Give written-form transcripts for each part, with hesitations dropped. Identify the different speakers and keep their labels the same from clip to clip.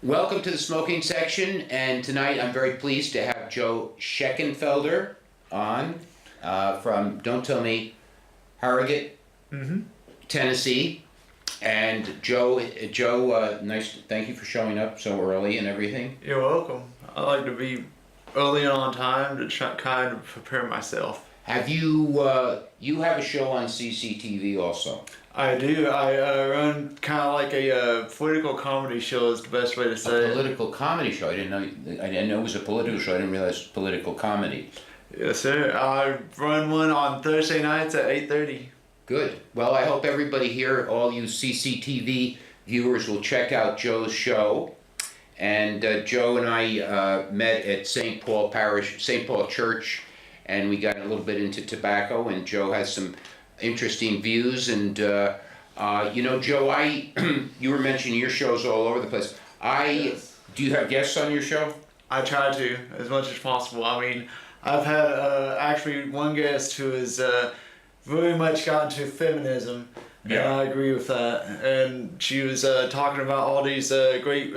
Speaker 1: Welcome to the smoking section, and tonight I'm very pleased to have Joe Schenkenfelder on from, don't tell me, Harrogate, Tennessee. And Joe, nice. Thank you for showing up so early and everything.
Speaker 2: You're welcome. I like to be early and on time to try, kind of prepare myself.
Speaker 1: Have you, you have a show on CCTV also?
Speaker 2: I do. I run kind of like a political comedy show is the best way to say
Speaker 1: A political comedy show. I didn't know it was a political show. I didn't realize it was political comedy.
Speaker 2: Yes, sir. I run one on Thursday nights at 8:30.
Speaker 1: Good. Well, I hope everybody here, all you CCTV viewers, will check out Joe's show. And Joe and I met at St. Paul Church, and we got a little bit into tobacco, and Joe has some interesting views. And you know, Joe, you were mentioning your shows all over the place.
Speaker 2: Yes.
Speaker 1: Do you have guests on your show?
Speaker 2: I try to as much as possible. I mean, I've had actually one guest who has very much got into feminism, and I agree with that. And she was talking about all these great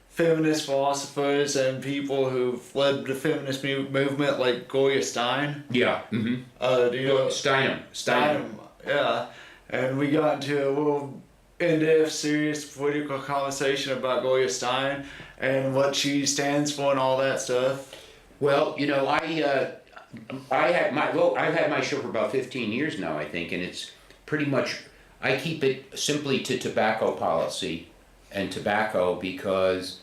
Speaker 2: feminist philosophers and people who've led the feminist movement, like Gloria Steinem.
Speaker 1: Yeah. Mm-hmm.
Speaker 2: Do you know
Speaker 1: Steinem.
Speaker 2: Yeah. And we got into a little in-depth, serious political conversation about Gloria Steinem and what she stands for and all that stuff.
Speaker 1: Well, you know, I've had my show for about 15 years now, I think, and it's pretty much, I keep it simply to tobacco policy and tobacco because,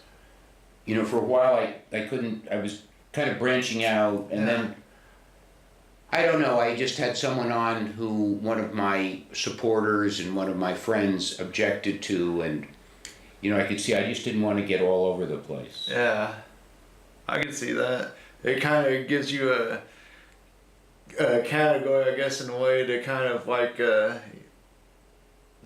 Speaker 1: you know, for a while I was kind of branching out, and then, I don't know, I just had someone on who one of my supporters and one of my friends objected to, and, you know, I could see I just didn't want to get all over the place.
Speaker 2: Yeah, I can see that. It kind of gives you a category, I guess, in a way to kind of like,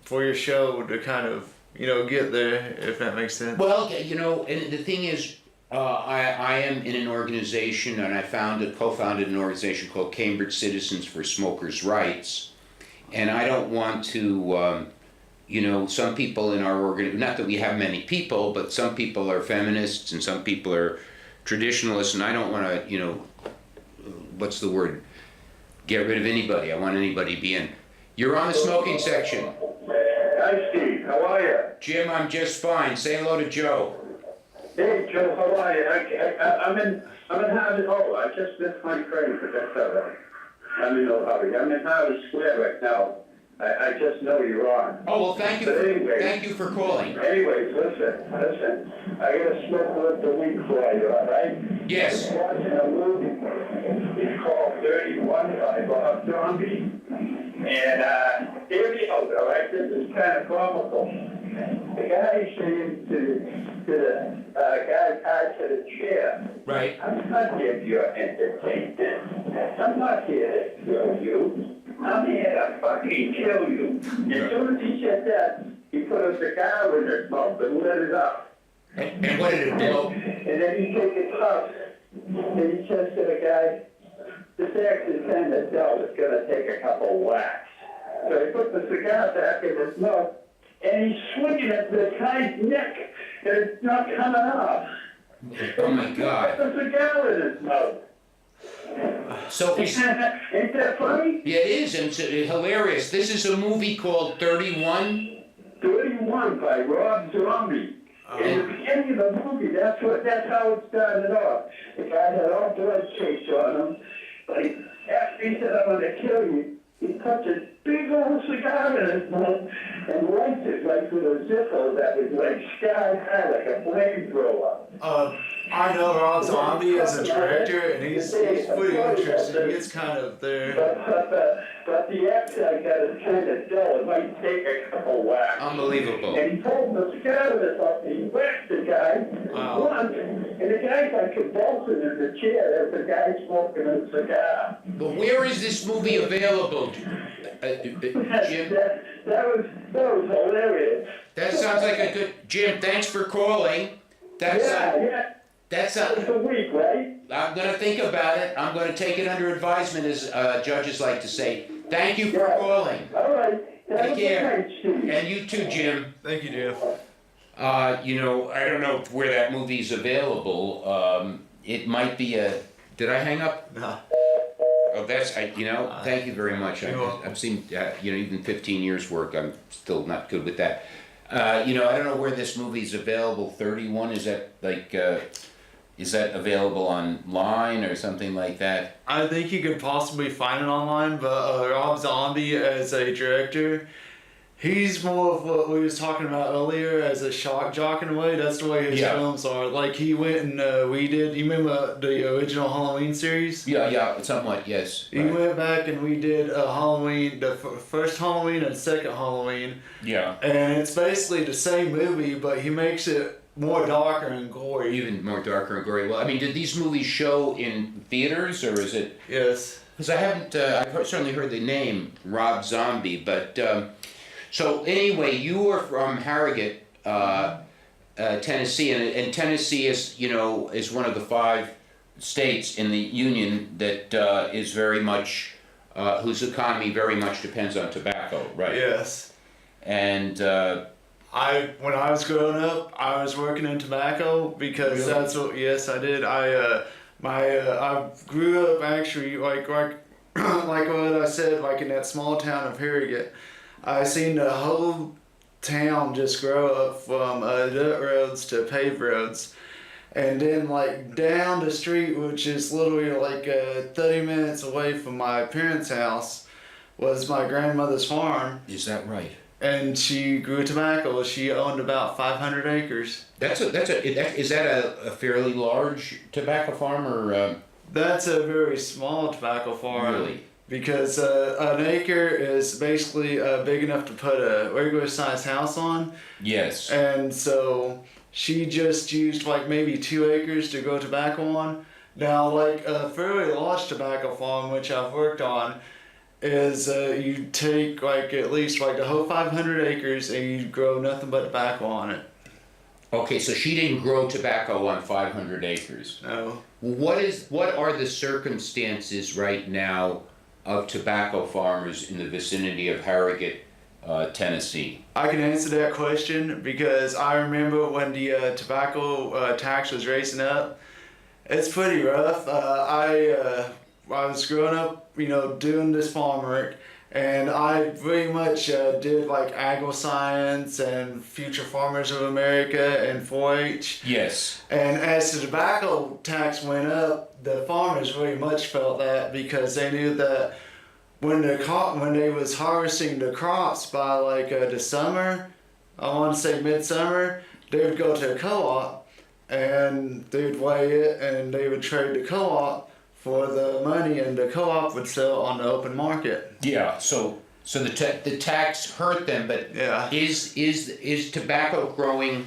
Speaker 2: for your show to kind of, you know, get there, if that makes sense.
Speaker 1: Well, you know, and the thing is, I am in an organization, and I co-founded an organization called Cambridge Citizens for Smokers' Rights, and I don't want to, you know, some people in our organization, not that we have many people, but some people are feminists and some people are traditionalists, and I don't want to, you know, what's the word, get rid of anybody. I want anybody to be in. You're on the smoking section.
Speaker 3: Hi, Steve. How are you?
Speaker 1: Jim, I'm just fine. Say hello to Joe.
Speaker 3: Hey, Joe. How are you? I'm in Harvard. Oh, I just missed my train, but that's all right. I'm in Harvard. I'm in Harvard Square right now. I just know you're on.
Speaker 1: Oh, well, thank you for calling.
Speaker 3: Anyways, listen. I got a smoke with the week for you, all right?
Speaker 1: Yes.
Speaker 3: I'm watching a movie. It's called 31 by Bob Zombie. And here we go, all right? This is kind of comical. The guy saying to the guy tied to the chair,
Speaker 1: Right.
Speaker 3: I'm not here for your entertainment. I'm not here to kill you. I'm here to fucking kill you. As soon as he said that, he put a cigar in his mouth and lit it up.
Speaker 1: And what did it do?
Speaker 3: And then he took his puff and he says to the guy, this act is kind of dull. It's going to take a couple whacks. So he put the cigar back in his mouth and he's swinging at the guy's neck and it's not coming off.
Speaker 1: Oh my God.
Speaker 3: Put the cigar in his mouth.
Speaker 1: So
Speaker 3: Ain't that funny?
Speaker 1: yeah, it is, and it's hilarious. This is a movie called 31.
Speaker 3: 31 by Rob Zombie. In the beginning of the movie, that's how it started off. The guy had all blood chase on him, but after he said, I'm going to kill you, he puts a big old cigar in his mouth and lights it like with a Zippo that was like sky high, like a flamethrower.
Speaker 2: I know Rob Zombie as a director, and he's pretty interesting. He gets kind of there.
Speaker 3: But the accent got is kind of dull. It might take a couple whacks.
Speaker 1: Unbelievable.
Speaker 3: And he pulled the cigar in his mouth, and he whacked the guy once, and the guy's like convulsing in the chair as the guy's smoking a cigar.
Speaker 1: But where is this movie available, Jim?
Speaker 3: That was hilarious.
Speaker 1: That sounds like a good... Jim, thanks for calling. That's
Speaker 3: It's a week, right?
Speaker 1: I'm going to think about it. I'm going to take it under advisement, as judges like to say. Thank you for calling.
Speaker 3: All right.
Speaker 1: Take care. And you too, Jim.
Speaker 2: Thank you, Jeff.
Speaker 1: You know, I don't know where that movie's available. It might be a. Did I hang up?
Speaker 2: No.
Speaker 1: Oh, that's you know. Thank you very much.
Speaker 2: You're welcome.
Speaker 1: I've seen you know, even 15 years work. I'm still not good with that. You know, I don't know where this movie's available. 31, is that like? Is that available online or something like that?
Speaker 2: I think you could possibly find it online, but Rob Zombie as a director, he's more of what we was talking about earlier as a shock jock in a way. That's the way his films are. Like he went and you remember the original Halloween series?
Speaker 1: Yeah, somewhat, yes.
Speaker 2: He went back and we did Halloween, the first Halloween and second Halloween.
Speaker 1: Yeah.
Speaker 2: And it's basically the same movie, but he makes it more darker and gory.
Speaker 1: Even more darker and gory. Well, I mean, did these movies show in theaters, or is it?
Speaker 2: Yes.
Speaker 1: Because I haven't, certainly heard the name Rob Zombie, but, so anyway, you were from Harrogate, Tennessee, and Tennessee is, you know, is one of the 5 states in the Union that is very much, whose economy very much depends on tobacco, right?
Speaker 2: Yes.
Speaker 1: And,
Speaker 2: when I was growing up, I was working in tobacco because
Speaker 1: Really?
Speaker 2: that's what. Yes, I did. I grew up actually like like what I said, like in that small town of Harrogate. I seen the whole town just grow up from dirt roads to paved roads, and then like down the street, which is literally like 30 minutes away from my parents' house, was my grandmother's farm.
Speaker 1: is that right?
Speaker 2: And she grew tobacco. She owned about 500 acres.
Speaker 1: Is that a fairly large tobacco farm, or?
Speaker 2: That's a very small tobacco farm.
Speaker 1: Really?
Speaker 2: Because an acre is basically big enough to put a regular sized house on.
Speaker 1: Yes.
Speaker 2: And so she just used like maybe 2 acres to grow tobacco on. Now, like a fairly large tobacco farm, which I've worked on, is you take like at least like the whole 500 acres and you grow nothing but tobacco on it.
Speaker 1: Okay, so she didn't grow tobacco on 500 acres.
Speaker 2: No.
Speaker 1: What are the circumstances right now of tobacco farmers in the vicinity of Harrogate, Tennessee?
Speaker 2: I can answer that question because I remember when the tobacco tax was racing up. It's pretty rough. I was growing up, you know, doing this farm work, and I very much did like agri-science and Future Farmers of America and 4-H.
Speaker 1: Yes.
Speaker 2: And as the tobacco tax went up, the farmers very much felt that because they knew that when they was harvesting the crops by like the summer, I want to say midsummer, they would go to a co-op and they would weigh it and they would trade the co-op for the money, and the co-op would sell on the open market.
Speaker 1: Yeah. So the tax hurt them, but
Speaker 2: Yeah.
Speaker 1: is tobacco growing,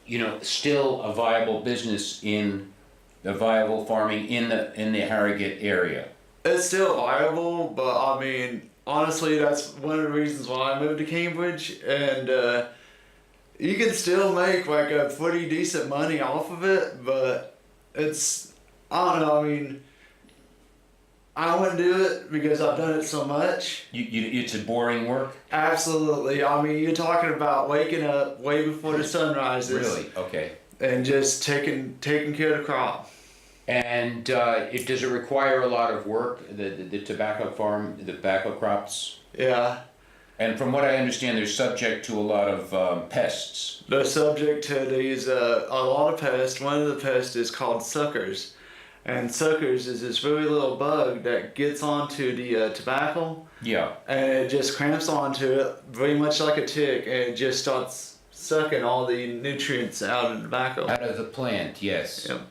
Speaker 1: you know, still a viable business in the viable farming in the Harrogate area?
Speaker 2: It's still viable, but I mean, honestly, that's one of the reasons why I moved to Cambridge, and you can still make like a pretty decent money off of it, but I don't know, I mean, I wouldn't do it because I've done it so much.
Speaker 1: It's a boring work?
Speaker 2: Absolutely. I mean, you're talking about waking up way before the sun rises.
Speaker 1: Really? Okay.
Speaker 2: And just taking care of the crop.
Speaker 1: And does it require a lot of work, the tobacco farm, the tobacco crops?
Speaker 2: Yeah.
Speaker 1: And from what I understand, they're subject to a lot of pests.
Speaker 2: They're subject to these, a lot of pests. One of the pests is called suckers. And suckers is this very little bug that gets onto the tobacco.
Speaker 1: Yeah.
Speaker 2: And it just cramps onto it, very much like a tick, and it just starts sucking all the nutrients out of the tobacco.
Speaker 1: Out of the plant, yes.
Speaker 2: Yep.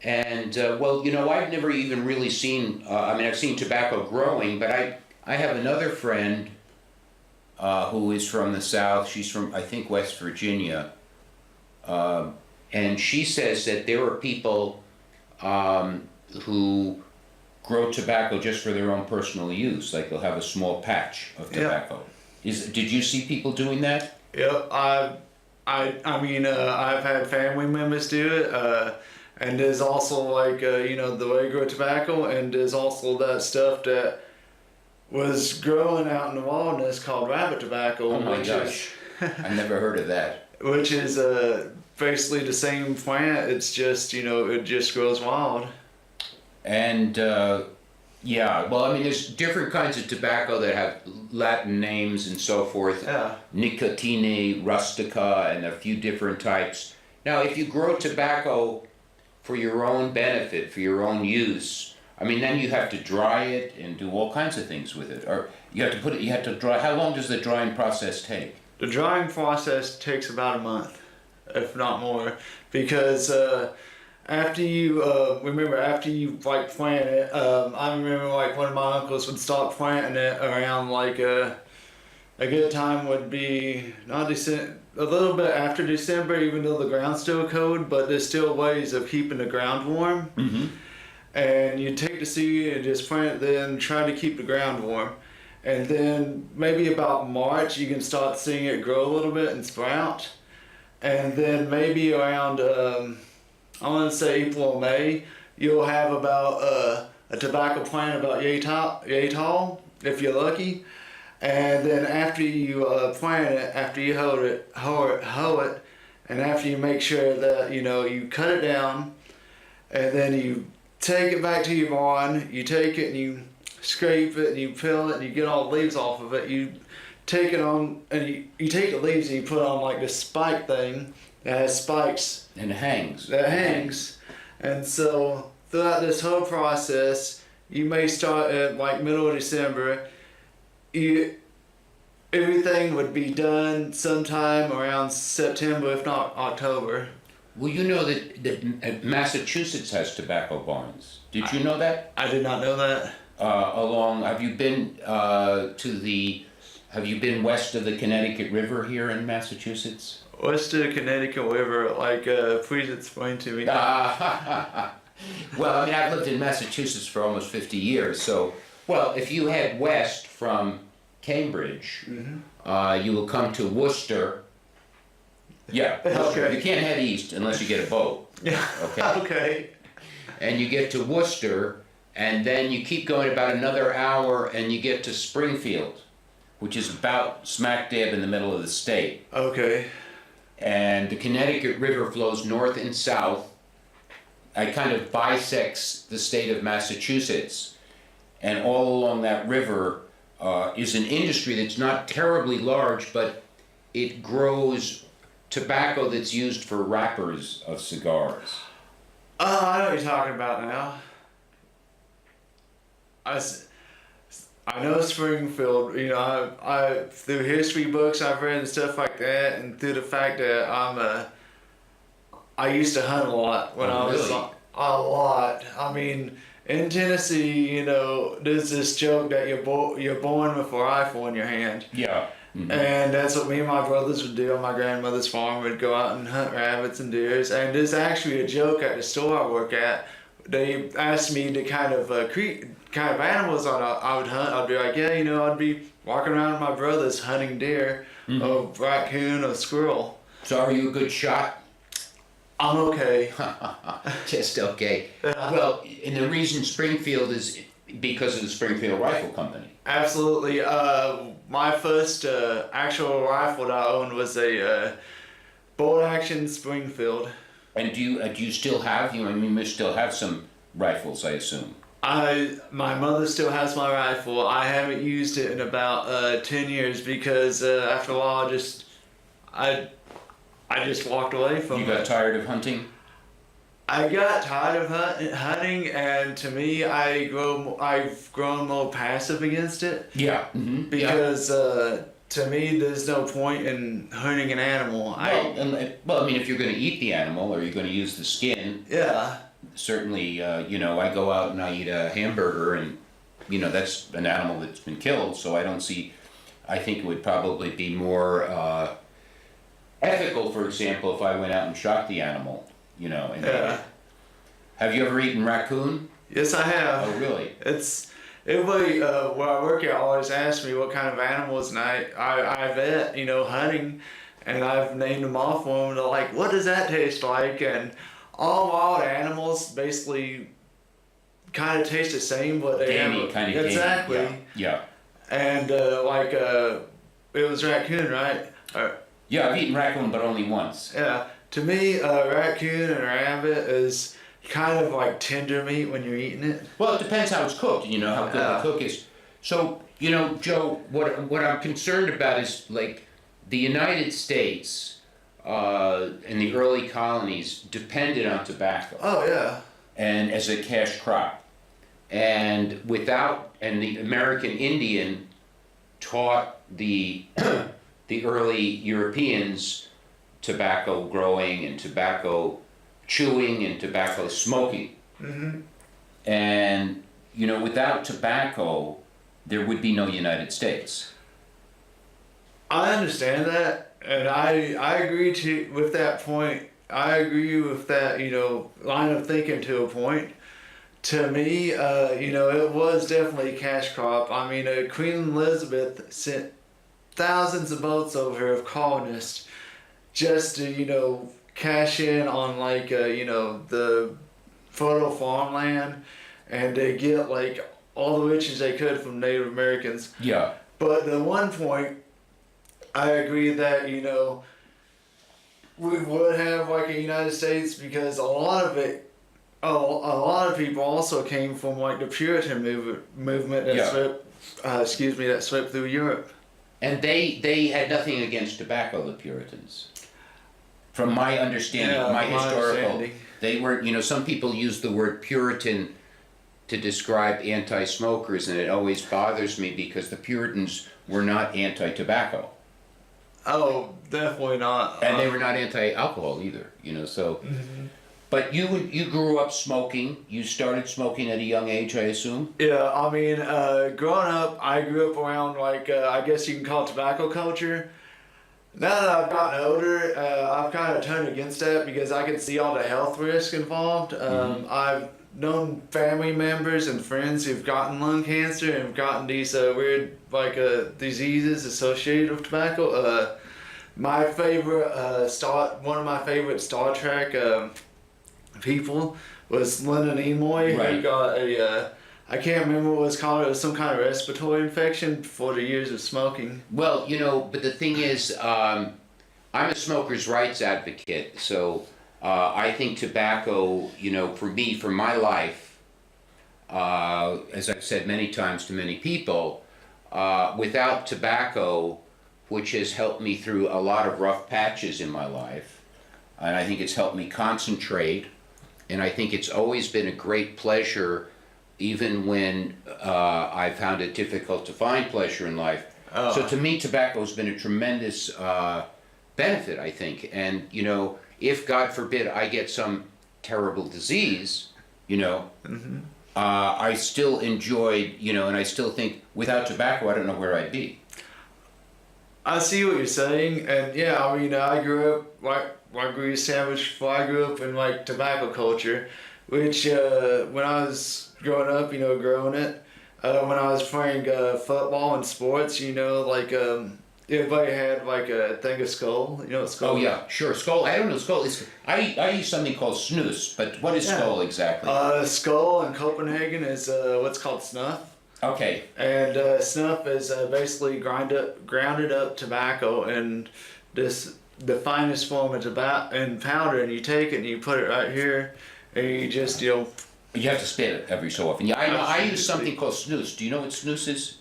Speaker 1: And, well, you know, I've never even really seen, I've seen tobacco growing, but I have another friend who is from the South. She's from, I think, West Virginia. And she says that there are people who grow tobacco just for their own personal use. Like they'll have a small patch of tobacco. Did you see people doing that?
Speaker 2: Yep. I've had family members do it. And there's also like, the way you grow tobacco, and there's also that stuff that was growing out in the wilderness called rabbit tobacco.
Speaker 1: Oh my gosh. I never heard of that.
Speaker 2: which is basically the same plant. It's just, it just grows wild.
Speaker 1: And yeah, well, I mean, there's different kinds of tobacco that have Latin names and so forth.
Speaker 2: Yeah.
Speaker 1: Nicotine rustica and a few different types. Now, if you grow tobacco for your own benefit, for your own use, I mean, then you have to dry it and do all kinds of things with it. Or you have to dry. How long does the drying process take?
Speaker 2: The drying process takes about a month, if not more, because after you like plant it, I remember like one of my uncles would start planting it around like a good time would be not December, a little bit after December, even though the ground's still cold, but there's still ways of keeping the ground warm.
Speaker 1: Mm-hmm.
Speaker 2: And you take the seed and just plant it, then try to keep the ground warm. And then maybe about March, you can start seeing it grow a little bit and sprout. And then maybe around, I want to say April or May, you'll have about a tobacco plant about yay tall, if you're lucky. And then after you plant it, after you hoe it, and after you make sure that, you cut it down, and then you take it back to your barn, you take it and you scrape it and you peel it and you get all the leaves off of it. You take it on and you take the leaves and you put on like this spike thing that has spikes.
Speaker 1: And it hangs.
Speaker 2: That hangs. And so throughout this whole process, you may start at like middle of December. Everything would be done sometime around September, if not October.
Speaker 1: Well, you know that Massachusetts has tobacco barns. Did you know that?
Speaker 2: I did not know that.
Speaker 1: Have you been have you been west of the Connecticut River here in Massachusetts?
Speaker 2: West of the Connecticut River, like, please explain to me.
Speaker 1: Well, I mean, I've lived in Massachusetts for almost 50 years, so, well, if you head west from Cambridge, you will come to Worcester. Yeah, Worcester.
Speaker 2: Okay.
Speaker 1: You can't head east unless you get a boat.
Speaker 2: Yeah.
Speaker 1: Okay.
Speaker 2: Okay.
Speaker 1: And you get to Worcester, and then you keep going about another hour, and you get to Springfield, which is about smack dab in the middle of the state.
Speaker 2: Okay.
Speaker 1: And the Connecticut River flows north and south. It kind of bisects the state of Massachusetts, and all along that river is an industry that's not terribly large, but it grows tobacco that's used for wrappers of cigars.
Speaker 2: Oh, I know what you're talking about now. I know Springfield, I through history books I've read and stuff like that, and through the fact that I used to hunt a lot when I was
Speaker 1: really?
Speaker 2: a lot. I mean, in Tennessee, there's this joke that you're born with a rifle in your hand.
Speaker 1: Yeah. Mm-hmm.
Speaker 2: And that's what me and my brothers would do on my grandmother's farm. We'd go out and hunt rabbits and deers. And there's actually a joke at the store I work at. They asked me the kind of animals I would hunt. I'd be like, yeah, I'd be walking around with my brothers hunting deer, or raccoon, or squirrel.
Speaker 1: So are you a good shot?
Speaker 2: I'm okay.
Speaker 1: Just okay. Well, and the reason Springfield is because of the Springfield Rifle Company.
Speaker 2: Absolutely. My first actual rifle that I owned was a bolt action Springfield.
Speaker 1: And do you still have? You still have some rifles, I assume.
Speaker 2: My mother still has my rifle. I haven't used it in about 10 years because after a while I just walked away from it.
Speaker 1: You got tired of hunting?
Speaker 2: I got tired of hunting, and to me, I've grown more passive against it.
Speaker 1: Yeah. Mm-hmm.
Speaker 2: Because to me, there's no point in hunting an animal.
Speaker 1: Well, I mean, if you're going to eat the animal or you're going to use the skin,
Speaker 2: Yeah.
Speaker 1: certainly, I go out and I eat a hamburger, and that's an animal that's been killed. So I think it would probably be more ethical, for example, if I went out and shot the animal. And ate it. Have you ever eaten raccoon?
Speaker 2: Yes, I have.
Speaker 1: Oh, really?
Speaker 2: Everybody where I work at always asks me what kind of animals, and I vet, hunting, and I've named them all for them. They're like, what does that taste like? And all wild animals basically kind of taste the same, but they
Speaker 1: Gamey, kind of
Speaker 2: exactly.
Speaker 1: gamey. Yeah.
Speaker 2: And it was raccoon, right?
Speaker 1: Yeah, I've eaten raccoon, but only once.
Speaker 2: Yeah. To me, raccoon and rabbit is kind of like tender meat when you're eating it.
Speaker 1: Well, it depends how it's cooked, how good the cook is. So, Joe, what I'm concerned about is like the United States and the early colonies depended on tobacco
Speaker 2: Oh yeah.
Speaker 1: and as a cash crop. And the American Indian taught the the early Europeans tobacco growing and tobacco chewing and tobacco smoking.
Speaker 2: Mm-hmm.
Speaker 1: And, without tobacco, there would be no United States.
Speaker 2: I understand that, and I agree with that point. I agree with that, line of thinking to a point. To me, it was definitely a cash crop. I mean, Queen Elizabeth sent thousands of boats over of colonists just to, cash in on the fertile farmland and to get all the riches they could from Native Americans.
Speaker 1: Yeah.
Speaker 2: But at one point, I agree that we would have a United States because a lot of people also came from the Puritan movement that that swept through Europe.
Speaker 1: And they had nothing against tobacco, the Puritans. From my understanding, they were, some people use the word Puritan to describe anti-smokers, and it always bothers me because the Puritans were not anti-tobacco.
Speaker 2: Oh, definitely not.
Speaker 1: And they were not anti-alcohol either, so.
Speaker 2: Mm-hmm.
Speaker 1: But you grew up smoking. You started smoking at a young age, I assume?
Speaker 2: Yeah, I mean, growing up, I grew up around I guess you can call it tobacco culture. Now that I've gotten older, I've kind of turned against that because I can see all the health risks involved. I've known family members and friends who've gotten lung cancer and have gotten these weird diseases associated with tobacco. My favorite one of my favorite Star Trek people was Leonard Nimoy.
Speaker 1: Right.
Speaker 2: He got I can't remember what it was called. It was some kind of respiratory infection for the years of smoking.
Speaker 1: Well, but the thing is, I'm a smokers' rights advocate, so I think tobacco, for me, for my life, as I've said many times to many people, without tobacco, which has helped me through a lot of rough patches in my life, and I think it's helped me concentrate, and I think it's always been a great pleasure even when I found it difficult to find pleasure in life.
Speaker 2: Oh.
Speaker 1: So to me, tobacco has been a tremendous benefit, I think. And, if, God forbid, I get some terrible disease, I still enjoyed, and I still think without tobacco, I don't know where I'd be.
Speaker 2: I see what you're saying, and yeah, I mean, I grew up, I grew sandwich, I grew up in tobacco culture, which when I was growing up, growing it, when I was playing football and sports, everybody had a thing of Skull. You know what Skull
Speaker 1: Oh
Speaker 2: is?
Speaker 1: yeah, sure. Skull. I don't know Skull. I use something called snus, but what is Skull exactly?
Speaker 2: Skull in Copenhagen is what's called snuff.
Speaker 1: Okay.
Speaker 2: And snuff is basically grounded up tobacco and the finest form of tobacco and powder, and you take it and you put it right here, and you just
Speaker 1: You have to spit it every so often. Yeah, I know. I use something called snus. Do you know what snus is?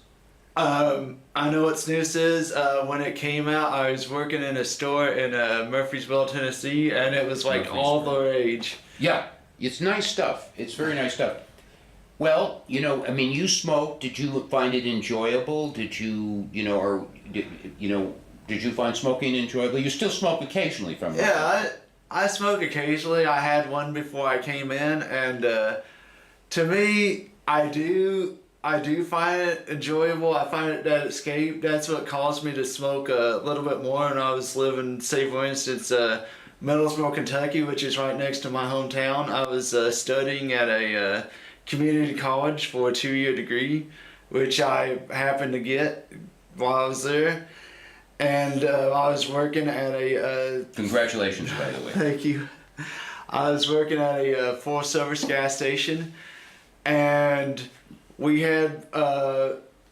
Speaker 2: I know what snus is. When it came out, I was working in a store in Murfreesboro, Tennessee, and it was all the rage.
Speaker 1: Yeah, it's nice stuff. It's very nice stuff. Well, you smoked. Did you find it enjoyable? Did you, did you find smoking enjoyable? You still smoke occasionally from it.
Speaker 2: Yeah, I smoke occasionally. I had one before I came in, and to me, I do find it enjoyable. I find it that escape. That's what caused me to smoke a little bit more when I was living, say for instance, Middlesboro, Kentucky, which is right next to my hometown. I was studying at a community college for a 2-year degree, which I happened to get while I was there. And I was working at a...
Speaker 1: Congratulations, by the way.
Speaker 2: Thank you. I was working at a full-service gas station, and we had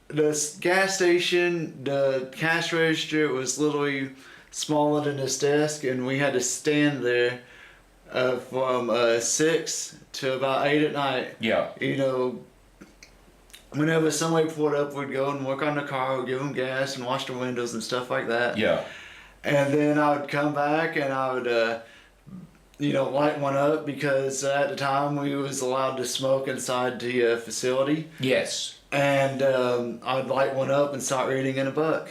Speaker 2: this gas station, the cash register was literally smaller than this desk, and we had to stand there from 6 to about 8 at night.
Speaker 1: Yeah.
Speaker 2: You know, whenever somebody pulled up, we'd go and work on the car, we'd give them gas and wash the windows and stuff like that.
Speaker 1: Yeah.
Speaker 2: And then I would come back and I would, light one up, because at the time we was allowed to smoke inside the facility.
Speaker 1: Yes.
Speaker 2: And I'd light one up and start reading in a book.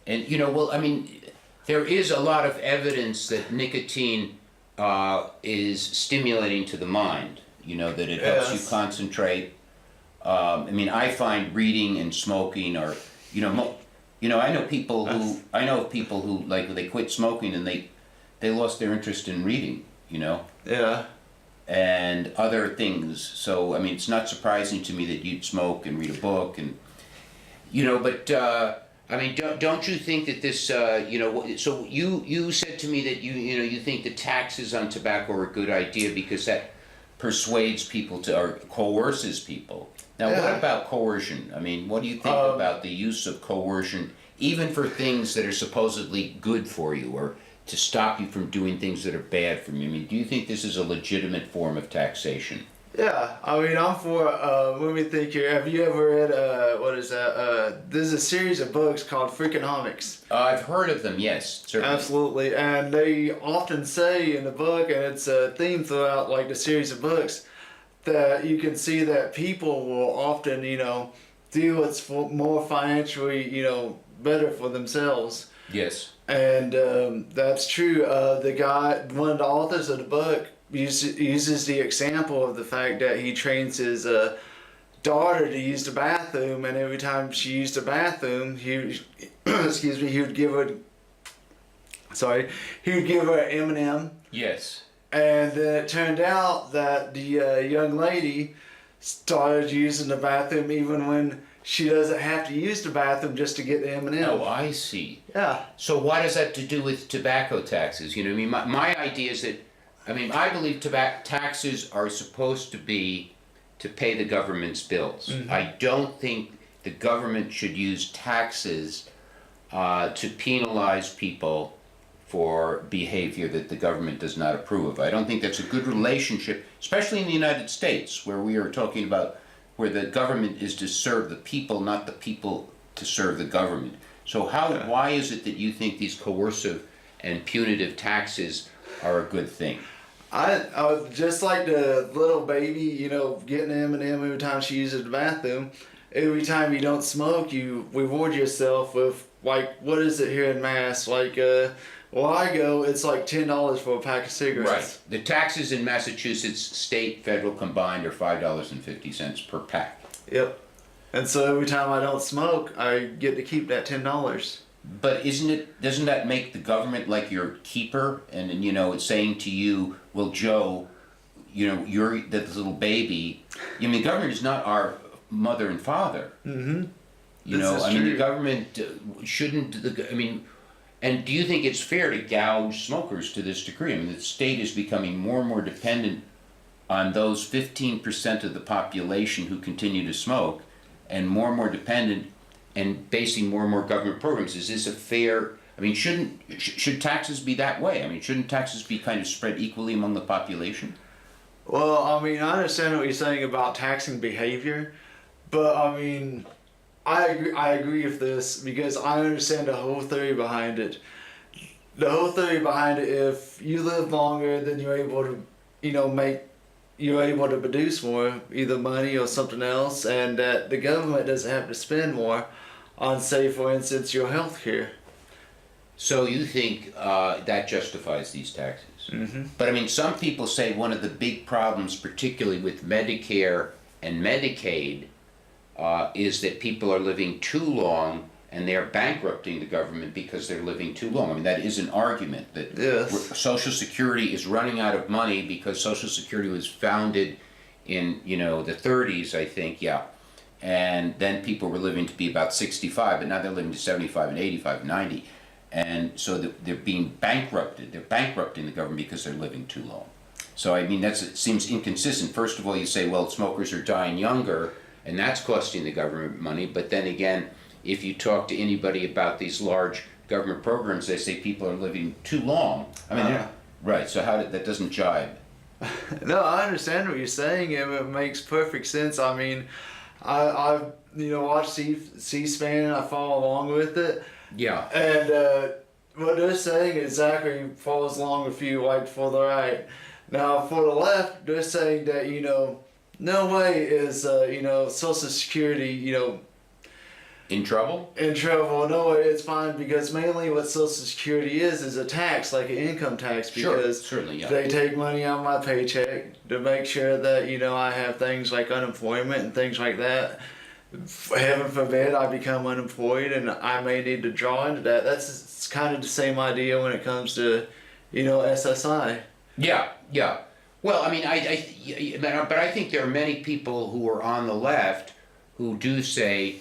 Speaker 1: And there is a lot of evidence that nicotine is stimulating to the mind. That it helps you
Speaker 2: Yes.
Speaker 1: concentrate. I find reading and smoking are, I know people who like they quit smoking and they lost their interest in reading.
Speaker 2: Yeah.
Speaker 1: And other things. So it's not surprising to me that you'd smoke and read a book, and but don't you think that this so you said to me that you think the taxes on tobacco are a good idea because that persuades people to or coerces people. Now,
Speaker 2: Yeah.
Speaker 1: what about coercion? What do you think about the use of coercion, even for things that are supposedly good for you, or to stop you from doing things that are bad for you? Do you think this is a legitimate form of taxation?
Speaker 2: Yeah, I'm for, let me think here. Have you ever read, what is that? There's a series of books called Freakonomics.
Speaker 1: I've heard of them, yes, certainly.
Speaker 2: Absolutely. And they often say in the book, and it's a theme throughout like the series of books, that you can see that people will often, do what's more financially, better for themselves.
Speaker 1: Yes.
Speaker 2: And that's true. One of the authors of the book uses the example of the fact that he trains his daughter to use the bathroom, and every time she used the bathroom, he would give her an M&M.
Speaker 1: Yes.
Speaker 2: And then it turned out that the young lady started using the bathroom even when she doesn't have to use the bathroom just to get the M&M.
Speaker 1: Oh, I see.
Speaker 2: Yeah.
Speaker 1: So what does that to do with tobacco taxes? My idea is that, I believe tobacco taxes are supposed to be to pay the government's bills.
Speaker 2: Mm-hmm.
Speaker 1: I don't think the government should use taxes to penalize people for behavior that the government does not approve of. I don't think that's a good relationship, especially in the United States, where we are talking about where the government is to serve the people, not the people to serve the government. So why is it that you think these coercive and punitive taxes are a good thing?
Speaker 2: I just like the little baby, getting an M&M every time she uses the bathroom. Every time you don't smoke, you reward yourself with, like, what is it here in Mass? Like, it's like $10 for a pack of cigarettes.
Speaker 1: Right. The taxes in Massachusetts, state, federal combined, are $5.50 per pack.
Speaker 2: Yep. And so every time I don't smoke, I get to keep that $10.
Speaker 1: But doesn't that make the government like your keeper? And it's saying to you, well, Joe, you're this little baby. The government is not our mother and father.
Speaker 2: Mm-hmm.
Speaker 1: The government shouldn't. And do you think it's fair to gouge smokers to this degree? The state is becoming more and more dependent on those 15% of the population who continue to smoke, and more dependent and basing more and more government programs. Is this a fair? Should taxes be that way? Shouldn't taxes be kind of spread equally among the population?
Speaker 2: Well, I understand what you're saying about taxing behavior, but I agree with this because I understand the whole theory behind it. The whole theory behind it, if you live longer, then you're able to, you're able to produce more, either money or something else, and that the government doesn't have to spend more on, say, for instance, your health care.
Speaker 1: So you think that justifies these taxes?
Speaker 2: Mm-hmm.
Speaker 1: But some people say one of the big problems, particularly with Medicare and Medicaid, is that people are living too long and they're bankrupting the government because they're living too long. That is an argument that
Speaker 2: Yes.
Speaker 1: Social Security is running out of money because Social Security was founded in the 30s, I think, yeah. And then people were living to be about 65, but now they're living to 75 and 85 and 90. And so they're being bankrupted. They're bankrupting the government because they're living too long. So it seems inconsistent. First of all, you say, well, smokers are dying younger, and that's costing the government money. But then again, if you talk to anybody about these large government programs, they say people are living too long. I mean, right, so that doesn't jibe.
Speaker 2: No, I understand what you're saying, and it makes perfect sense. I mean, I've watched C-SPAN, I follow along with it.
Speaker 1: Yeah.
Speaker 2: And what they're saying exactly falls along with you, like for the right. Now, for the left, they're saying that, no way is, Social Security,
Speaker 1: In trouble?
Speaker 2: in trouble. No way, it's fine, because mainly what Social Security is a tax, like an income tax, because
Speaker 1: Sure, certainly, yeah.
Speaker 2: they take money out of my paycheck to make sure that, I have things like unemployment and things like that. Heaven forbid I become unemployed and I may need to draw into that. It's kind of the same idea when it comes to, SSI.
Speaker 1: Yeah, yeah. Well, I mean, but I think there are many people who are on the left who do say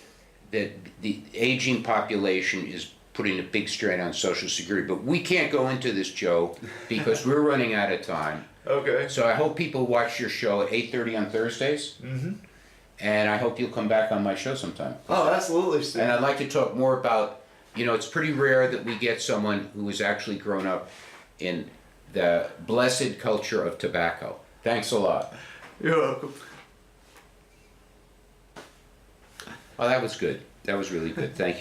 Speaker 1: that the aging population is putting a big strain on Social Security. But we can't go into this, Joe, because we're running out of time.
Speaker 2: Okay.
Speaker 1: So I hope people watch your show at 8:30 on Thursdays.
Speaker 2: Mm-hmm.
Speaker 1: And I hope you'll come back on my show sometime.
Speaker 2: Oh, absolutely, Steve.
Speaker 1: And I'd like to talk more about, it's pretty rare that we get someone who has actually grown up in the blessed culture of tobacco. Thanks a lot.
Speaker 2: You're welcome.
Speaker 1: Oh, that was good. That was really good. Thank you.